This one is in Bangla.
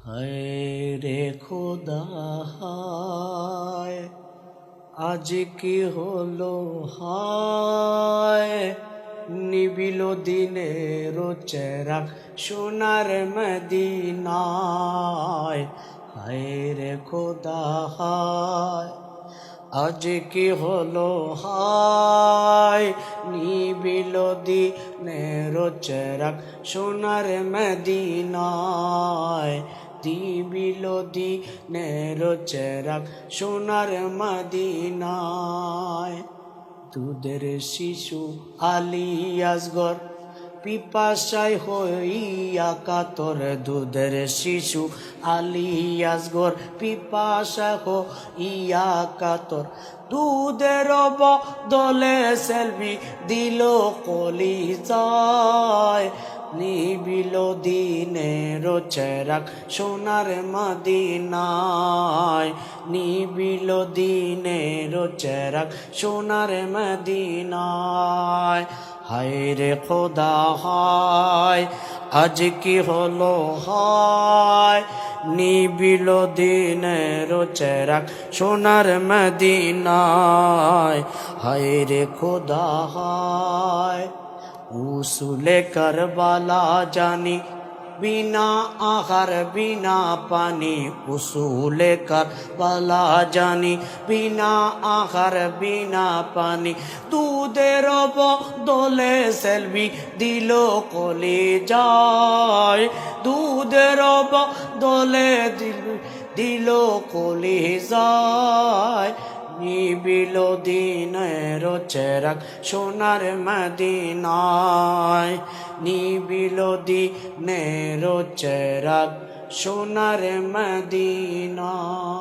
হায় রে খোদা হায়, আজ কি হলো হায়, নিবিল দিনের চেরাগ সোনার মদিনায়। হায় রে খোদা হায়, আজ কি হলো হায়, নিবিল দিনের চেরাগ সোনার মদিনায়। নিবিল দিনের চেরাগ সোনার মদিনায়। দুধের শিশু আলী আসগর পিপাসায় হইয়া কাতর, দুধের শিশু আলী আসগর পিপাসা হইয়া কাতর। দুধের বদলে সেলফি দিল কলিজায়, নিবিল দিনের চেরাগ সোনার মদিনায়। নিবিল দিনের চেরাগ সোনার মদিনায়। হায় রে খোদা হায়, আজ কি হলো হায়, নিবিল দিনের চেরাগ সোনার মদিনায়। হায় রে খোদা হায়, উসুলে করবালা জানি বিনা আহার বিনা পানি, উসুলে করবালা জানি বিনা আহার বিনা পানি। দুধের বদলে সেলফি দিল কলিজায়, দুধের বদলে দিল কলিজায়। নিবিল দিনের চেরাগ সোনার মদিনায়। নিবিল দিনের চেরাগ সোনার মদিনায়।